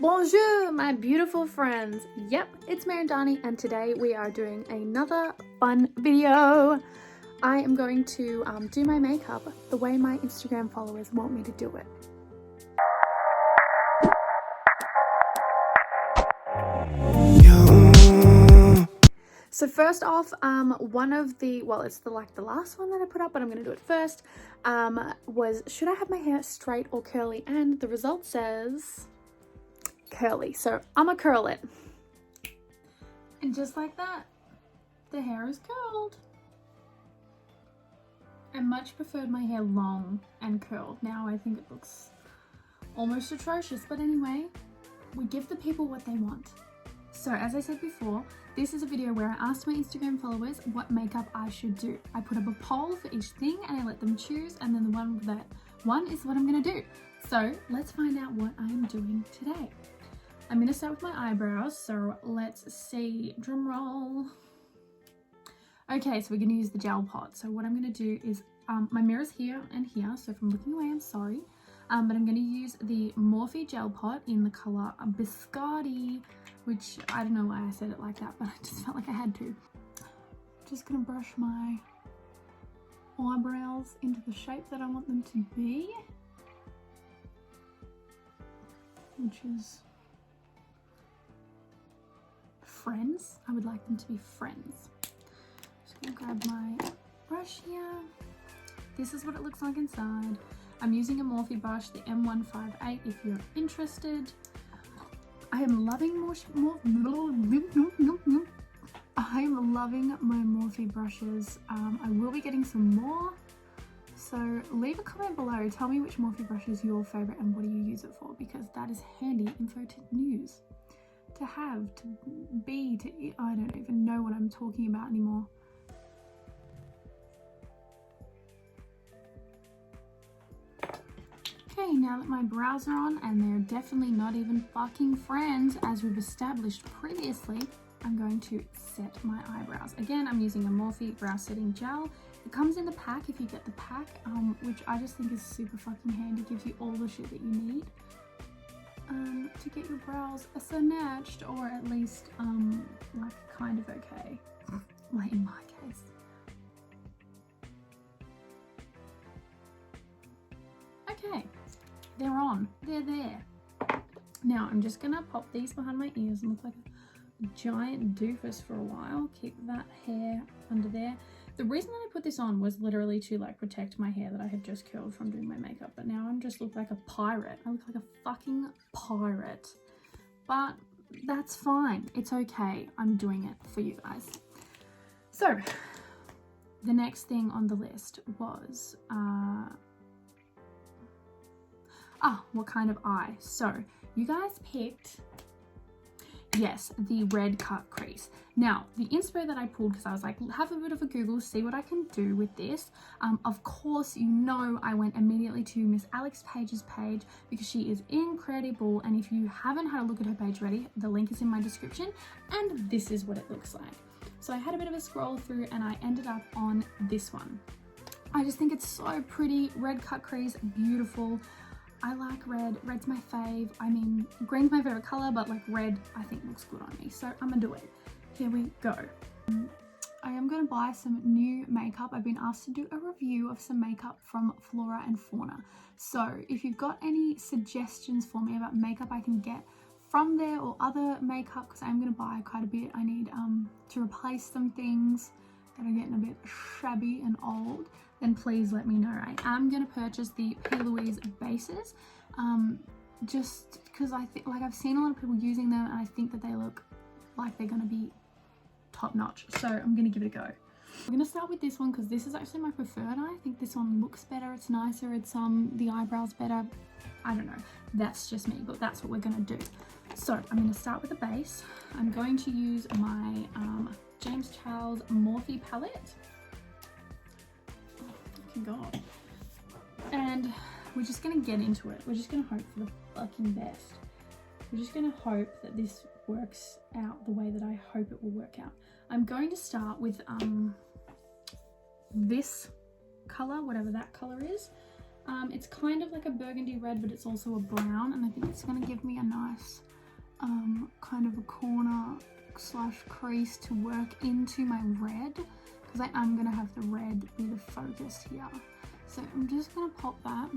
Bonjour, my beautiful friends. Yep, it's Maridanee, and today we are doing another fun video. I am going to do my makeup the way my Instagram followers want me to do it. So first off, one of the, well, it's the last one that I put up, but I'm gonna do it first, was should I have my hair straight or curly? And the result says curly, so I'm gonna curl it. And just like that, the hair is curled. I much preferred my hair long and curled. Now I think it looks almost atrocious, but anyway, we give the people what they want. So as I said before, this is a video where I asked my Instagram followers what makeup I should do. I put up a poll for each thing and I let them choose, and then the one that won is what I'm gonna do. So let's find out what I'm doing today. I'm gonna start with my eyebrows, so let's see, drum roll. Okay, so we're gonna use the gel pot. So what I'm gonna do is, my mirror's here and here, so if I'm looking away, I'm sorry. But I'm gonna use the Morphe gel pot in the color Biscotti, which I don't know why I said it like that, but I just felt like I had to. Just gonna brush my eyebrows into the shape that I want them to be, which is friends. I would like them to be friends. Just gonna grab my brush here. This is what it looks like inside. I'm using a Morphe brush, the M158, if you're interested. I am loving I am loving my Morphe brushes. I will be getting some more, so leave a comment below. Tell me which Morphe brush is your favorite and what do you use it for, because that is handy info to use, to have, to be, to, I don't even know what I'm talking about anymore. Okay, now that my brows are on, and they're definitely not even fucking friends as we've established previously, I'm going to set my eyebrows. Again, I'm using a Morphe brow setting gel. It comes in the pack if you get the pack, which I just think is super fucking handy. Gives you all the shit that you need to get your brows snatched, or at least like kind of okay, like in my case. Okay, they're on, they're there. Now I'm just gonna pop these behind my ears and look like a giant doofus for a while. Keep that hair under there. The reason that I put this on was literally to like protect my hair that I had just curled from doing my makeup, but now I'm just look like a pirate. I look like a fucking pirate, but that's fine, it's okay. I'm doing it for you guys. So the next thing on the list was what kind of eye? So you guys picked, yes, the red cut crease. Now the inspo that I pulled, because I was like, have a bit of a Google, see what I can do with this. Of course, you know, I went immediately to Miss Alex Paige's page because she is incredible, and if you haven't had a look at her page already, the link is in my description, and this is what it looks like. So I had a bit of a scroll through and I ended up on this one. I just think it's so pretty. Red cut crease, beautiful. I like red. Red's my fave. I mean, green's my favorite color, but like red I think looks good on me, so I'm gonna do it. Here we go. I am gonna buy some new makeup. I've been asked to do a review of some makeup from Flora and Fauna, so if you've got any suggestions for me about makeup I can get from there, or other makeup, because I'm gonna buy quite a bit. I need to replace some things that are getting a bit shabby and old, then please let me know. I am going to purchase the P. Louise bases, just because I think, like, I've seen a lot of people using them and I think that they look like they're going to be top notch, so I'm going to give it a go. We're going to start with this one because this is actually my preferred eye. I think this one looks better, it's nicer, it's the eyebrows better. I don't know, that's just me, but that's what we're going to do. So I'm going to start with the base. I'm going to use my James Charles Morphe palette. Oh god. And we're just going to get into it. We're just going to hope for the fucking best. We're just going to hope that this works out the way that I hope it will work out. I'm going to start with this color, whatever that color is. It's kind of like a burgundy red, but it's also a brown, and I think it's going to give me a nice kind of a corner slash crease to work into my red, because I am going to have the red be the focus here. So I'm just going to pop that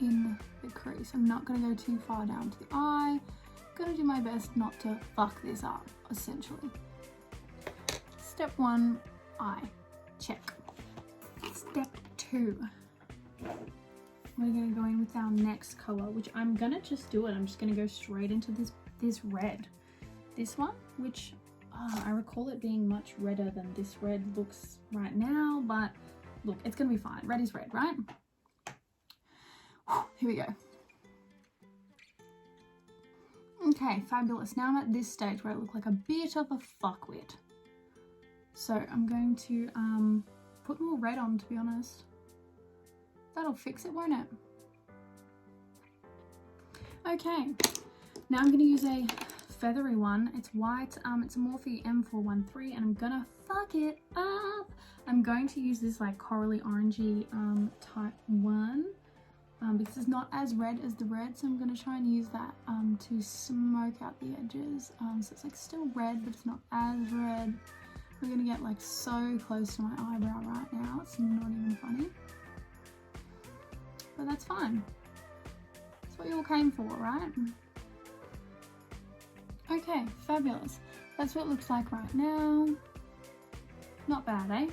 in the crease. I'm not going to go too far down to the eye. I'm going to do my best not to fuck this up, essentially. Step 1, eye. Check. Step 2. We're going to go in with our next color, which I'm going to just do it. I'm just going to go straight into this red. This one, which I recall it being much redder than this red looks right now, but look, it's going to be fine. Red is red, right? Here we go. Okay, fabulous. Now I'm at this stage where I look like a bit of a fuckwit. So I'm going to put more red on, to be honest. That'll fix it, won't it? Okay, now I'm going to use a feathery one. It's white. It's a Morphe M413, and I'm gonna fuck it up. I'm going to use this like corally orangey type one. Because it's not as red as the red, so I'm going to try and use that to smoke out the edges. So it's like still red, but it's not as red. We're going to get like so close to my eyebrow right now, it's not even funny. But that's fine. That's what you all came for, right? Okay, fabulous. That's what it looks like right now. Not bad, eh?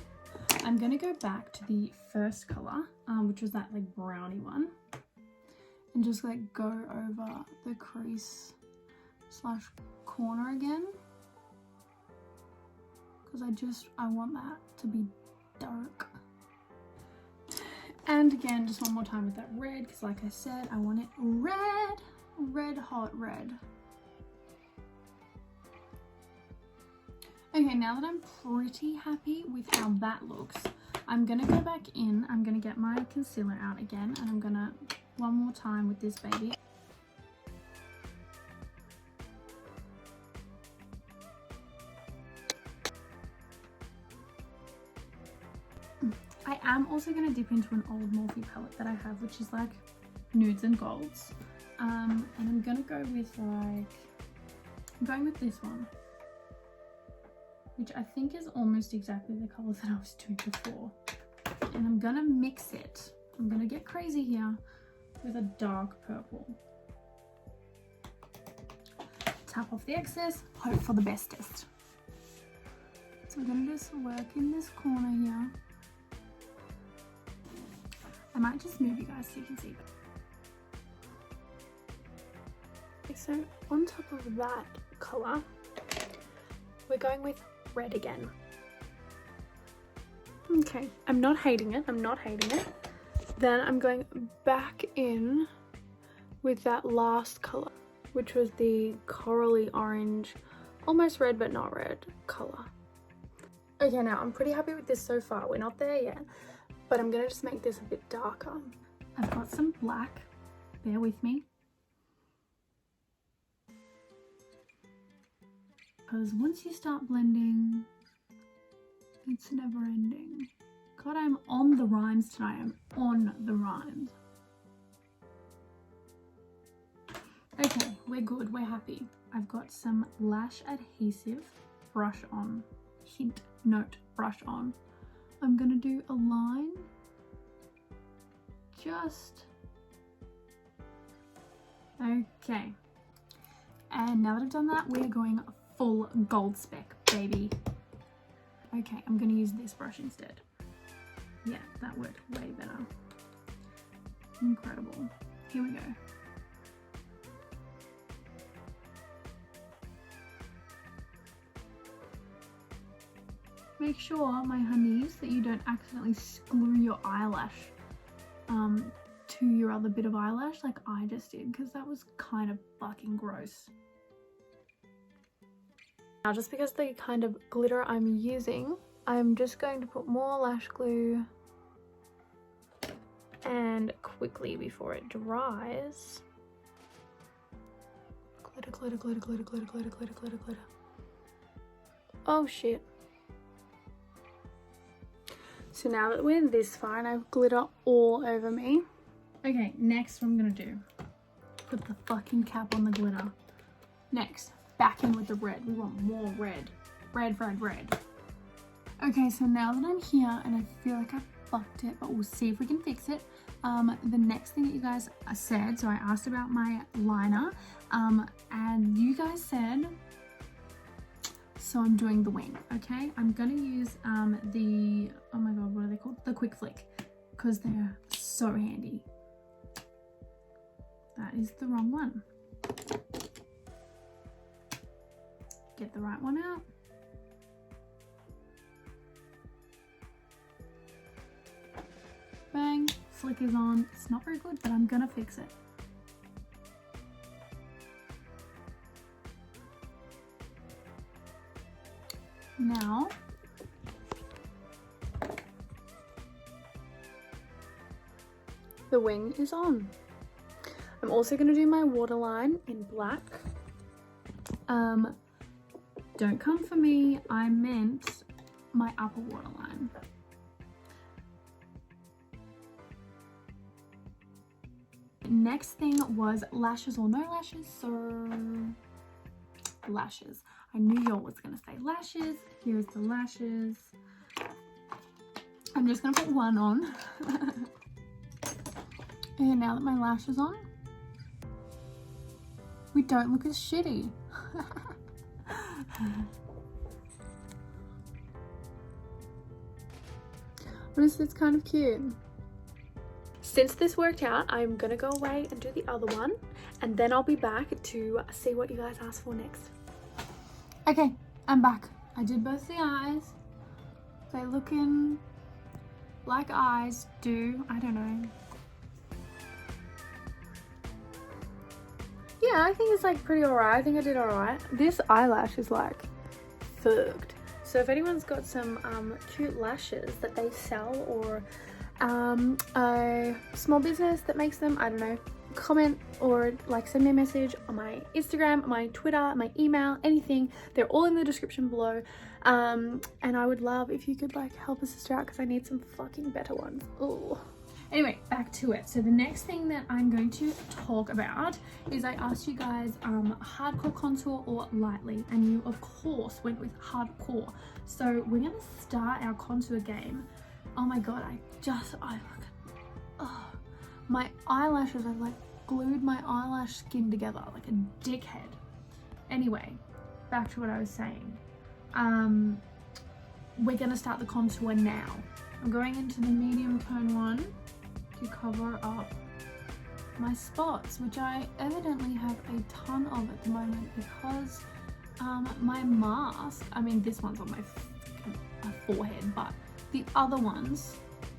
I'm going to go back to the first colour, which was that like brownie one, and just like go over the crease slash corner again, because I want that to be dark. And again, just one more time with that red, because like I said, I want it red, red hot red. Okay, now that I'm pretty happy with how that looks, I'm gonna go back in, I'm gonna get my concealer out again, and I'm gonna, one more time with this baby. I am also gonna dip into an old Morphe palette that I have, which is like nudes and golds. And I'm gonna go with like, I'm going with this one, which I think is almost exactly the colour that I was doing before. And I'm gonna mix it. I'm gonna get crazy here with a dark purple. Tap off the excess, hope for the bestest. So we're gonna just work in this corner here. I might just move you guys so you can see that. Okay, so on top of that colour, we're going with red again. Okay, I'm not hating it, Then I'm going back in with that last colour, which was the corally orange, almost red but not red colour. Okay, now I'm pretty happy with this so far. We're not there yet, but I'm gonna just make this a bit darker. I've got some black, bear with me. Because once you start blending, it's never ending. God, I'm on the rhymes tonight. I'm on the rhymes. Okay, we're good. We're happy. I've got some lash adhesive, brush on. Hint, note, brush on. I'm gonna do a line. Just. Okay. And now that I've done that, we're going full gold speck, baby. Okay, I'm gonna use this brush instead. Yeah, that worked way better. Incredible. Here we go. Make sure, my honeys, that you don't accidentally glue your eyelash to your other bit of eyelash like I just did, because that was kind of fucking gross. Now, just because the kind of glitter I'm using, I'm just going to put more lash glue and quickly before it dries. Glitter, glitter, glitter, glitter, glitter, glitter, glitter, glitter, glitter. Oh shit. So now that we're this far and I have glitter all over me. Okay, next what I'm gonna do Put the fucking cap on the glitter. Next, back in with the red. We want more red. Red, red, red. Okay, so now that I'm here and I feel like I fucked it, but we'll see if we can fix it. The next thing that you guys said, so I asked about my liner, and you guys said, so I'm doing the wing, okay? I'm gonna use the, oh my god, what are they called? The Quick Flick, because they're so handy. That is the wrong one. Get the right one out. Bang, flick is on. It's not very good, but I'm gonna fix it. Now, the wing is on. I'm also gonna do my waterline in black. Don't come for me, I meant my upper waterline. Next thing was lashes or no lashes, so lashes. I knew y'all was gonna say lashes. Here's the lashes. I'm just gonna put one on. And now that my lash is on, we don't look as shitty. But it's kind of cute. Since this worked out, I'm gonna go away and do the other one, and then I'll be back to see what you guys asked for next. Okay, I'm back. I did both the eyes. They're looking like eyes do. I don't know. Yeah, I think it's like pretty alright. I think I did alright. This eyelash is like fucked. So if anyone's got some cute lashes that they sell, or a small business that makes them, I don't know, comment or like send me a message on my Instagram, my Twitter, my email, anything. They're all in the description below. And I would love if you could like help a sister out because I need some fucking better ones. Oh. Anyway, back to it. So the next thing that I'm going to talk about is I asked you guys hardcore contour or lightly, and you of course went with hardcore. So we're gonna start our contour game. Oh my god, my eyelashes, I've like glued my eyelash skin together like a dickhead. Anyway, back to what I was saying. We're gonna start the contour now. I'm going into the medium tone one to cover up my spots, which I evidently have a ton of at the moment because my mask, I mean this one's on my forehead, but the other ones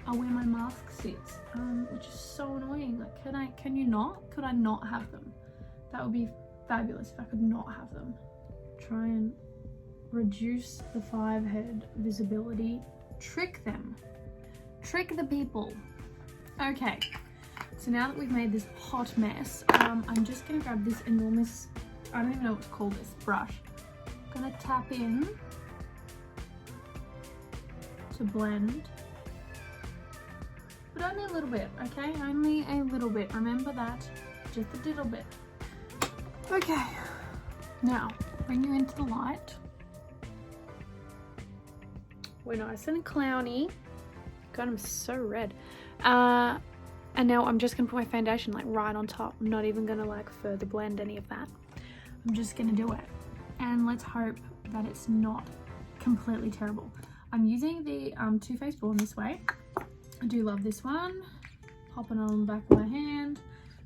are where my mask sits, which is so annoying. Like, could I not have them? That would be fabulous if I could not have them. Try and reduce the 5-head visibility. Trick them. Trick the people. Okay, so now that we've made this hot mess, I'm just gonna grab this enormous, I don't even know what to call this, brush. I'm gonna tap in to blend, but only a little bit, okay? Only a little bit, remember that, just a little bit. Okay, now bring you into the light. We're nice and clowny. God, I'm so red. And now I'm just gonna put my foundation like right on top. I'm not even gonna like further blend any of that. I'm just gonna do it. And let's hope that it's not completely terrible. I'm using the Too Faced Born This Way. I do love this one. Popping it on the back of my hand.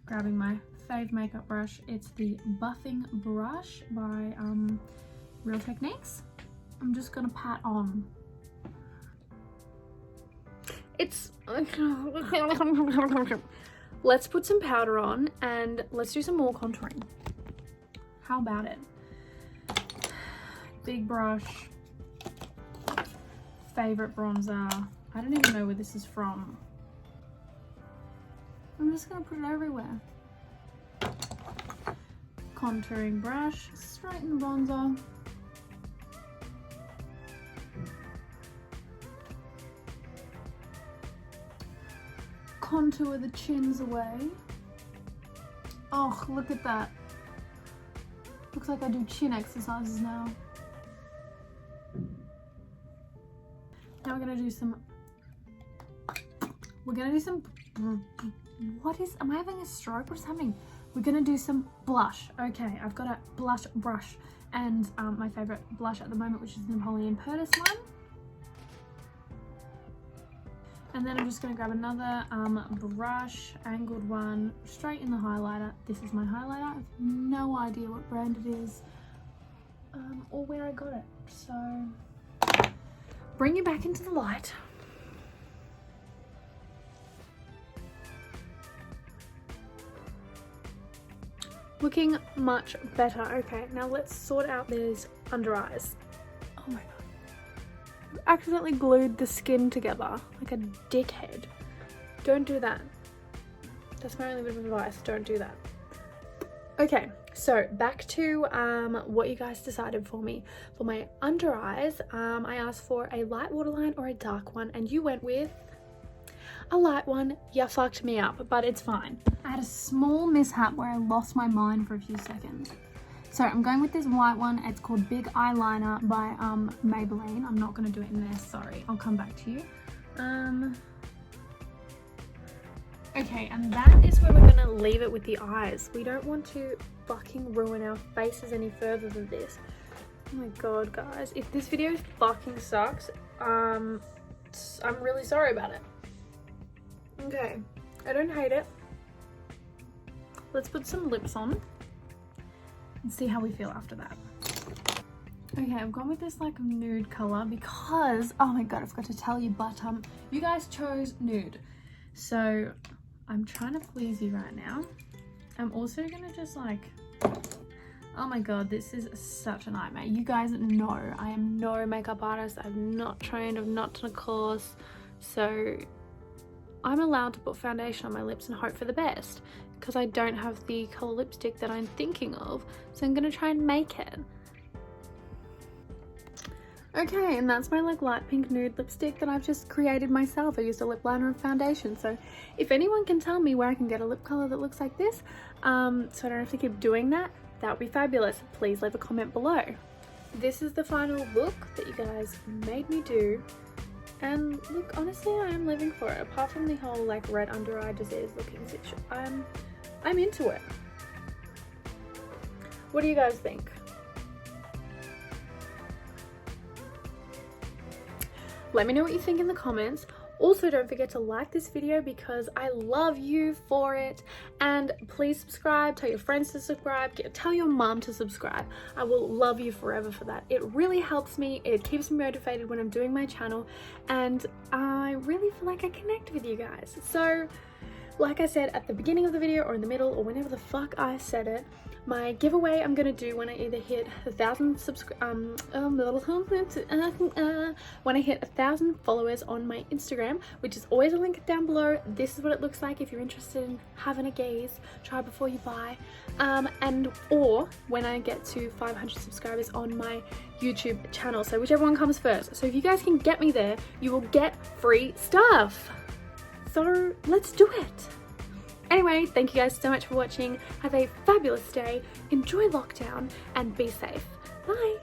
Grabbing my fave makeup brush. It's the Buffing Brush by Real Techniques. I'm just gonna pat on. It's let's put some powder on and let's do some more contouring. How about it? Big brush, favorite bronzer. I don't even know where this is from. I'm just gonna put it everywhere. Contouring brush, straighten the bronzer. Contour the chins away. Oh, look at that. Looks like I do chin exercises now. Now we're gonna do some, what is, am I having a stroke? What is happening? We're gonna do some blush. Okay, I've got a blush brush and my favorite blush at the moment, which is the Napoleon Purtis one. And then I'm just gonna grab another brush, angled one, straight in the highlighter. This is my highlighter. I have no idea what brand it is or where I got it. So, bring you back into the light. Looking much better. Okay, now let's sort out these under eyes. Oh my god. I accidentally glued the skin together like a dickhead. Don't do that. That's my only bit of advice. Don't do that. Okay, so back to what you guys decided for me. For my under eyes, I asked for a light waterline or a dark one, and you went with a light one. You fucked me up, but it's fine. I had a small mishap where I lost my mind for a few seconds. So I'm going with this white one. It's called Big Eyeliner by Maybelline. I'm not going to do it in there, sorry. I'll come back to you. Okay, and that is where we're going to leave it with the eyes. We don't want to fucking ruin our faces any further than this. Oh my god, guys. If this video fucking sucks, I'm really sorry about it. Okay, I don't hate it. Let's put some lips on and see how we feel after that. Okay, I've gone with this like nude color because, oh my god, I forgot to tell you, but you guys chose nude. So I'm trying to please you right now. I'm also gonna just like, oh my god, this is such a nightmare. You guys know I am no makeup artist. I've not trained, I've not done a course. So I'm allowed to put foundation on my lips and hope for the best because I don't have the color lipstick that I'm thinking of. So I'm gonna try and make it. Okay, and that's my like light pink nude lipstick that I've just created myself. I used a lip liner and foundation. So if anyone can tell me where I can get a lip color that looks like this, so I don't have to keep doing that, that would be fabulous. Please leave a comment below. This is the final look that you guys made me do. And look, honestly, I am living for it. Apart from the whole like red under eye disease looking situation, I'm into it. What do you guys think? Let me know what you think in the comments. Also, don't forget to like this video because I love you for it. And please subscribe, tell your friends to subscribe, tell your mom to subscribe. I will love you forever for that. It really helps me. It keeps me motivated when I'm doing my channel. And I really feel like I connect with you guys. So, like I said at the beginning of the video or in the middle or whenever the fuck I said it, my giveaway I'm gonna do when I either hit 1,000 when I hit 1,000 followers on my Instagram, which is always a link down below. This is what it looks like if you're interested in having a gaze. Try before you buy. Or when I get to 500 subscribers on my YouTube channel. So whichever one comes first. So if you guys can get me there, you will get free stuff. So let's do it. Anyway, thank you guys so much for watching. Have a fabulous day, enjoy lockdown, and be safe. Bye!